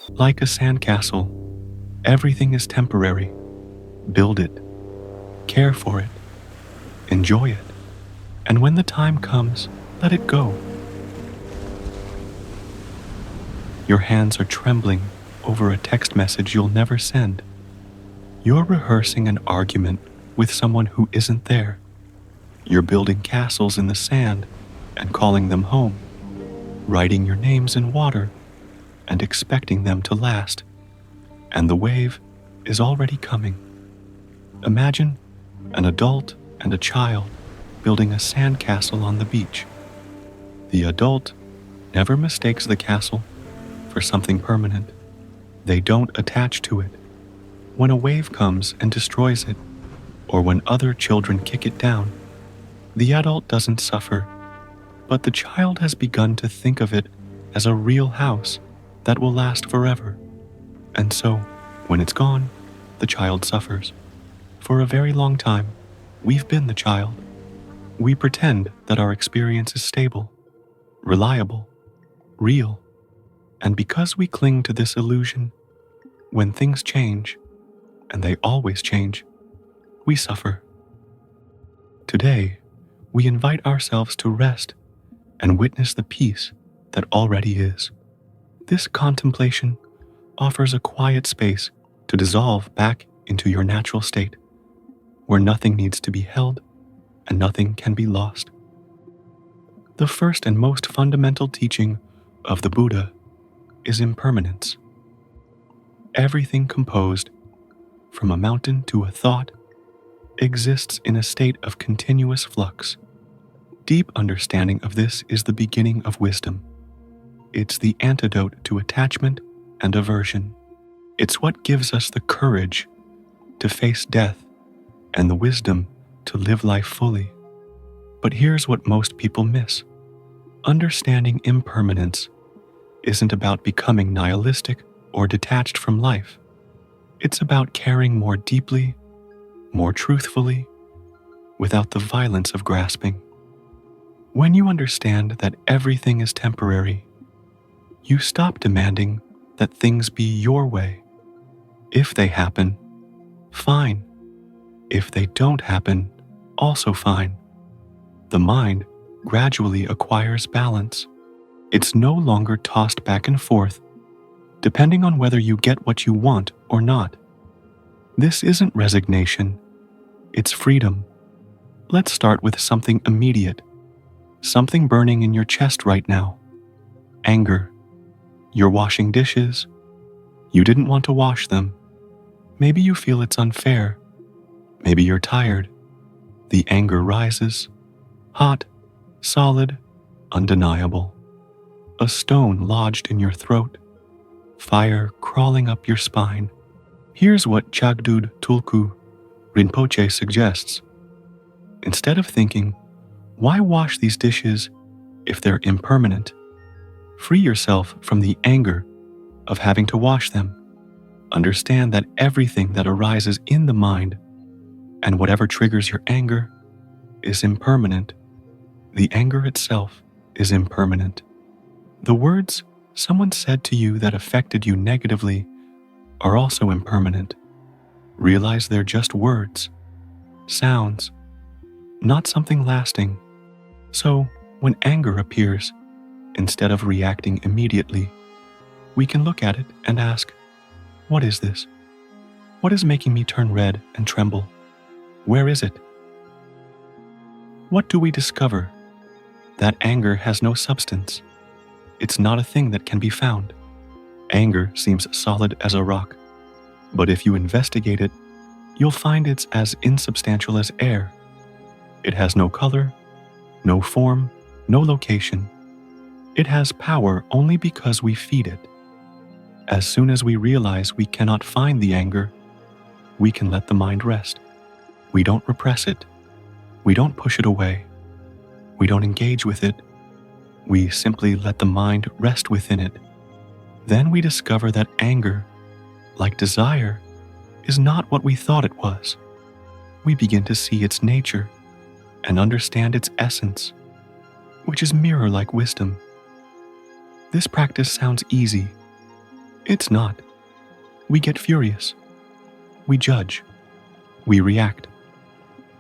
Like a sandcastle, everything is temporary. Build it, care for it, enjoy it, and when the time comes, let it go. Your hands are trembling over a text message you'll never send. You're rehearsing an argument with someone who isn't there. You're building castles in the sand and calling them home, writing your names in water and expecting them to last. And the wave is already coming. Imagine an adult and a child building a sandcastle on the beach. The adult never mistakes the castle for something permanent. They don't attach to it. When a wave comes and destroys it, or when other children kick it down, the adult doesn't suffer, but the child has begun to think of it as a real house that will last forever. And so, when it's gone, the child suffers. For a very long time, we've been the child. We pretend that our experience is stable, reliable, real, and because we cling to this illusion, when things change, and they always change, we suffer. Today, we invite ourselves to rest and witness the peace that already is. This contemplation offers a quiet space to dissolve back into your natural state, where nothing needs to be held and nothing can be lost. The first and most fundamental teaching of the Buddha is impermanence. Everything composed, from a mountain to a thought, exists in a state of continuous flux. Deep understanding of this is the beginning of wisdom. It's the antidote to attachment and aversion. It's what gives us the courage to face death and the wisdom to live life fully. But here's what most people miss. Understanding impermanence isn't about becoming nihilistic or detached from life. It's about caring more deeply, more truthfully, without the violence of grasping. When you understand that everything is temporary, you stop demanding that things be your way. If they happen, fine. If they don't happen, also fine. The mind gradually acquires balance. It's no longer tossed back and forth, depending on whether you get what you want or not. This isn't resignation, it's freedom. Let's start with something immediate, something burning in your chest right now. Anger. You're washing dishes. You didn't want to wash them. Maybe you feel it's unfair. Maybe you're tired. The anger rises. Hot, solid, undeniable. A stone lodged in your throat. Fire crawling up your spine. Here's what Chagdud Tulku Rinpoche suggests. Instead of thinking, why wash these dishes if they're impermanent? Free yourself from the anger of having to wash them. Understand that everything that arises in the mind and whatever triggers your anger is impermanent. The anger itself is impermanent. The words someone said to you that affected you negatively are also impermanent. Realize they're just words, sounds, not something lasting. So, when anger appears, instead of reacting immediately, we can look at it and ask, what is this? What is making me turn red and tremble? Where is it? What do we discover? That anger has no substance. It's not a thing that can be found. Anger seems solid as a rock, but if you investigate it, you'll find it's as insubstantial as air. It has no color, no form, no location. It has power only because we feed it. As soon as we realize we cannot find the anger, we can let the mind rest. We don't repress it. We don't push it away. We don't engage with it. We simply let the mind rest within it. Then we discover that anger, like desire, is not what we thought it was. We begin to see its nature and understand its essence, which is mirror-like wisdom. This practice sounds easy, It's not. We get furious. We judge. We react.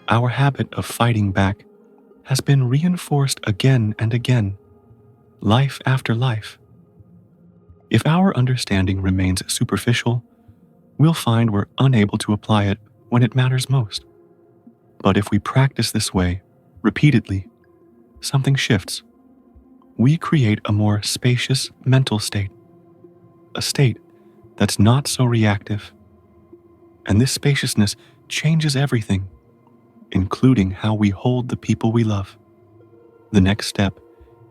Our habit of fighting back has been reinforced again and again, life after life. If our understanding remains superficial, we'll find we're unable to apply it when it matters most. But if we practice this way repeatedly, something shifts. We create a more spacious mental state, a state that's not so reactive. And this spaciousness changes everything, including how we hold the people we love. The next step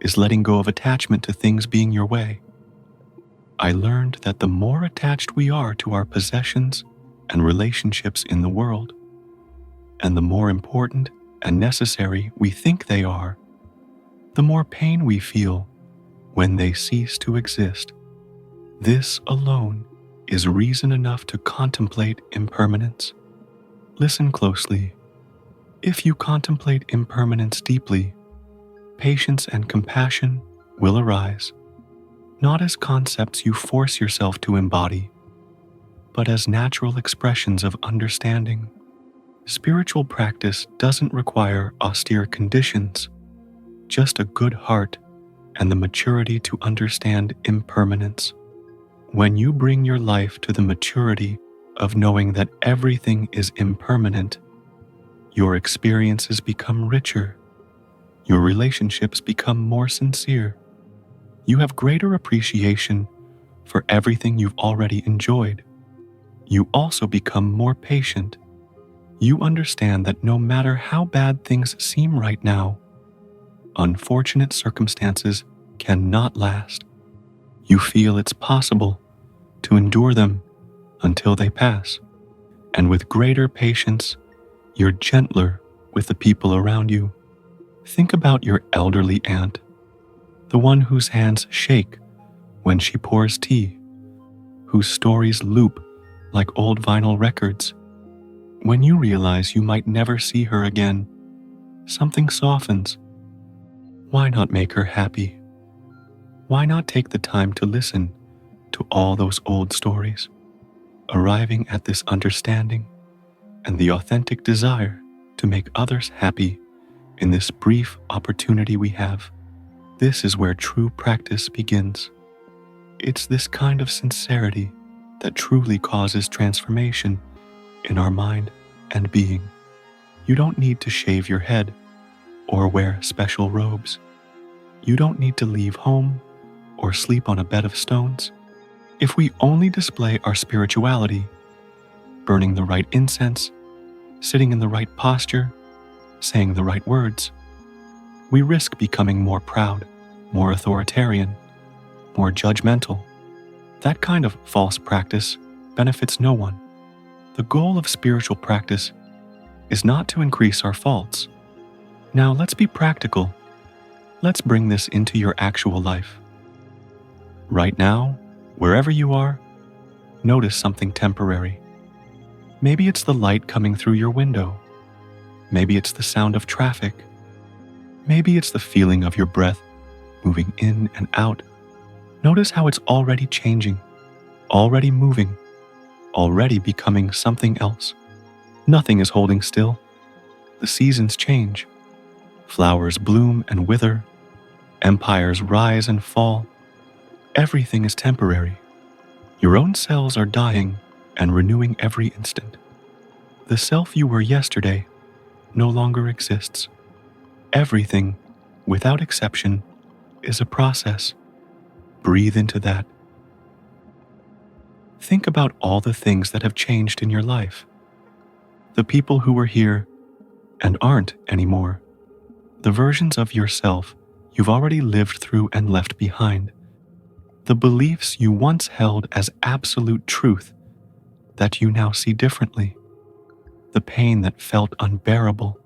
is letting go of attachment to things being your way. I learned that the more attached we are to our possessions and relationships in the world, and the more important and necessary we think they are, the more pain we feel when they cease to exist. This alone is reason enough to contemplate impermanence. Listen closely. If you contemplate impermanence deeply, patience and compassion will arise, not as concepts you force yourself to embody, but as natural expressions of understanding. Spiritual practice doesn't require austere conditions, just a good heart and the maturity to understand impermanence. When you bring your life to the maturity of knowing that everything is impermanent, your experiences become richer. Your relationships become more sincere. You have greater appreciation for everything you've already enjoyed. You also become more patient. You understand that no matter how bad things seem right now, unfortunate circumstances cannot last. You feel it's possible to endure them until they pass. And with greater patience, you're gentler with the people around you. Think about your elderly aunt, the one whose hands shake when she pours tea, whose stories loop like old vinyl records. When you realize you might never see her again, something softens. Why not make her happy? Why not take the time to listen to all those old stories, arriving at this understanding and the authentic desire to make others happy in this brief opportunity we have? This is where true practice begins. It's this kind of sincerity that truly causes transformation in our mind and being. You don't need to shave your head or wear special robes. You don't need to leave home or sleep on a bed of stones. If we only display our spirituality, burning the right incense, sitting in the right posture, saying the right words, we risk becoming more proud, more authoritarian, more judgmental. That kind of false practice benefits no one. The goal of spiritual practice is not to increase our faults. Now let's be practical. Let's bring this into your actual life. Right now, wherever you are, notice something temporary. Maybe it's the light coming through your window. Maybe it's the sound of traffic. Maybe it's the feeling of your breath moving in and out. Notice how it's already changing, already moving, already becoming something else. Nothing is holding still. The seasons change. Flowers bloom and wither. Empires rise and fall. Everything is temporary. Your own cells are dying and renewing every instant. The self you were yesterday no longer exists. Everything, without exception, is a process. Breathe into that. Think about all the things that have changed in your life. The people who were here and aren't anymore. The versions of yourself you've already lived through and left behind. The beliefs you once held as absolute truth that you now see differently. The pain that felt unbearable,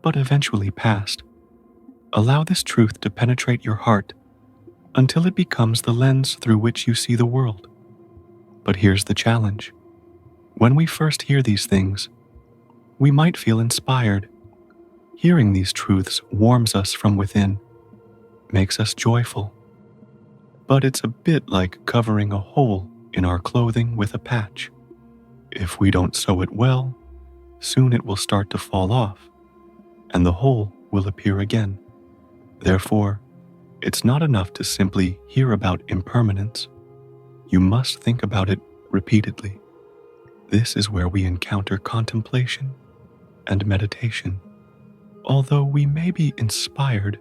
but eventually passed. Allow this truth to penetrate your heart until it becomes the lens through which you see the world. But here's the challenge. When we first hear these things, we might feel inspired. Hearing these truths warms us from within, makes us joyful. But it's a bit like covering a hole in our clothing with a patch. If we don't sew it well, soon it will start to fall off, and the hole will appear again. Therefore, it's not enough to simply hear about impermanence. You must think about it repeatedly. This is where we encounter contemplation and meditation. Although we may be inspired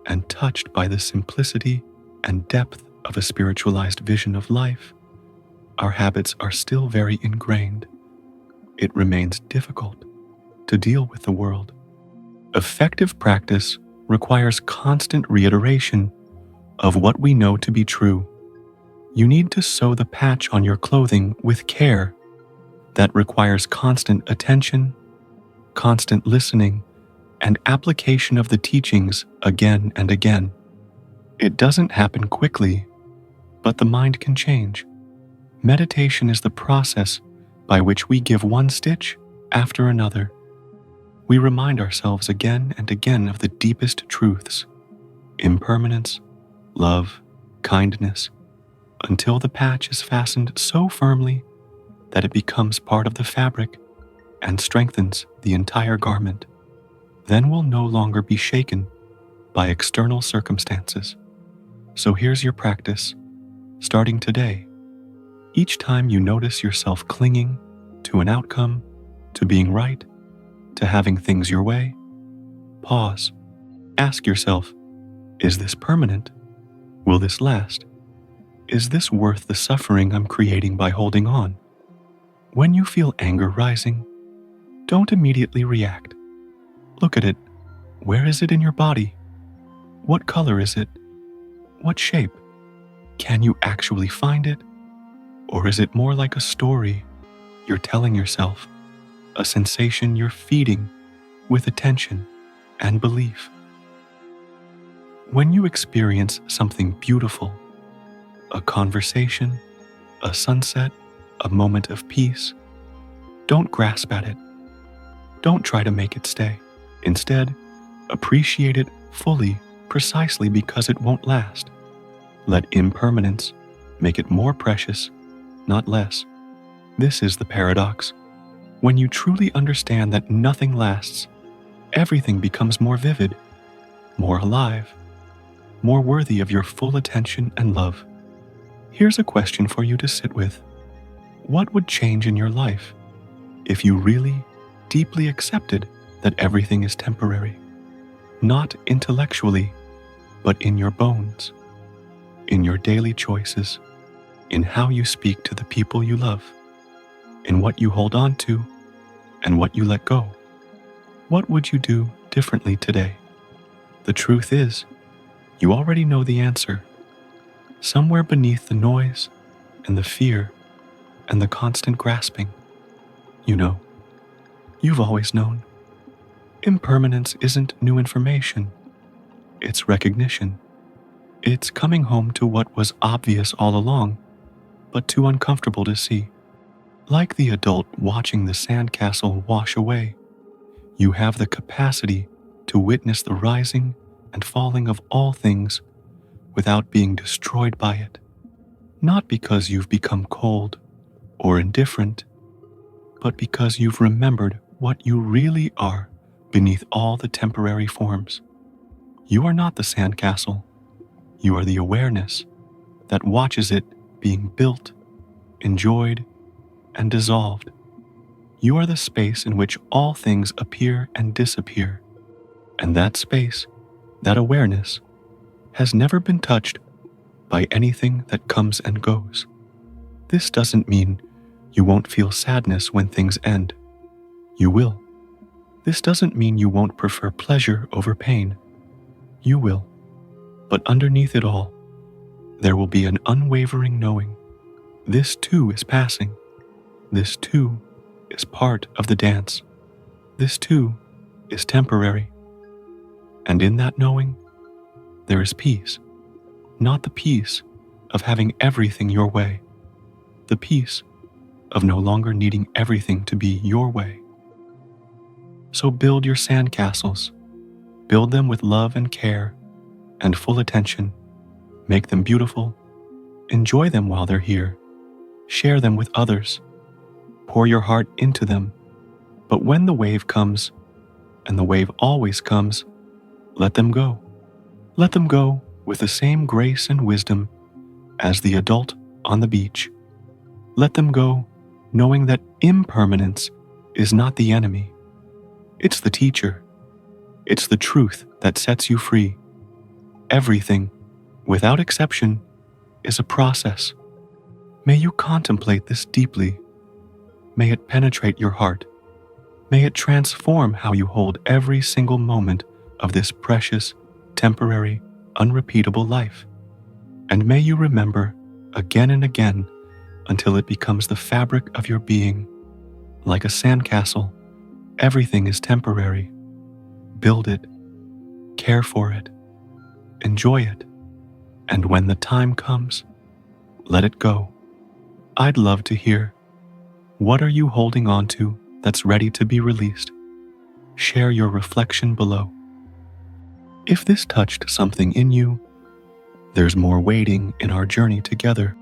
and touched by the simplicity and depth of a spiritualized vision of life, our habits are still very ingrained. It remains difficult to deal with the world. Effective practice requires constant reiteration of what we know to be true. You need to sew the patch on your clothing with care. That requires constant attention, constant listening, and application of the teachings again and again. It doesn't happen quickly, but the mind can change. Meditation is the process by which we give one stitch after another. We remind ourselves again and again of the deepest truths: impermanence, love, kindness, until the patch is fastened so firmly that it becomes part of the fabric and strengthens the entire garment. Then we'll no longer be shaken by external circumstances. So here's your practice, starting today. Each time you notice yourself clinging to an outcome, to being right, to having things your way, pause. Ask yourself, is this permanent? Will this last? Is this worth the suffering I'm creating by holding on? When you feel anger rising, don't immediately react. Look at it. Where is it in your body? What color is it? What shape? Can you actually find it? Or is it more like a story you're telling yourself, a sensation you're feeding with attention and belief? When you experience something beautiful, a conversation, a sunset, a moment of peace, don't grasp at it. Don't try to make it stay. Instead, appreciate it fully, precisely because it won't last. Let impermanence make it more precious, not less. This is the paradox. When you truly understand that nothing lasts, everything becomes more vivid, more alive, more worthy of your full attention and love. Here's a question for you to sit with. What would change in your life if you really, deeply accepted that everything is temporary? Not intellectually, but in your bones, in your daily choices, in how you speak to the people you love, in what you hold on to and what you let go. What would you do differently today? The truth is, you already know the answer. Somewhere beneath the noise and the fear and the constant grasping, you know. You've always known. Impermanence isn't new information. It's recognition. It's coming home to what was obvious all along, but too uncomfortable to see. Like the adult watching the sandcastle wash away, you have the capacity to witness the rising and falling of all things without being destroyed by it. Not because you've become cold or indifferent, but because you've remembered what you really are beneath all the temporary forms. You are not the sandcastle. You are the awareness that watches it being built, enjoyed, and dissolved. You are the space in which all things appear and disappear. And that space, that awareness, has never been touched by anything that comes and goes. This doesn't mean you won't feel sadness when things end. You will. This doesn't mean you won't prefer pleasure over pain. You will. But underneath it all, there will be an unwavering knowing. This too is passing. This too is part of the dance. This too is temporary. And in that knowing, there is peace. Not the peace of having everything your way. The peace of no longer needing everything to be your way. So build your sandcastles. Build them with love and care and full attention. Make them beautiful Enjoy them while they're here. Share them with others. Pour your heart into them. But when the wave comes, and the wave always comes, let them go. Let them go with the same grace and wisdom as the adult on the beach. Let them go knowing that impermanence is not the enemy. It's the teacher. It's the truth that sets you free. Everything, without exception, is a process. May you contemplate this deeply. May it penetrate your heart. May it transform how you hold every single moment of this precious, temporary, unrepeatable life. And may you remember again and again until it becomes the fabric of your being. Like a sandcastle, everything is temporary. Build it, care for it, enjoy it, and when the time comes, let it go. I'd love to hear, what are you holding on to that's ready to be released? Share your reflection below. If this touched something in you, there's more waiting in our journey together.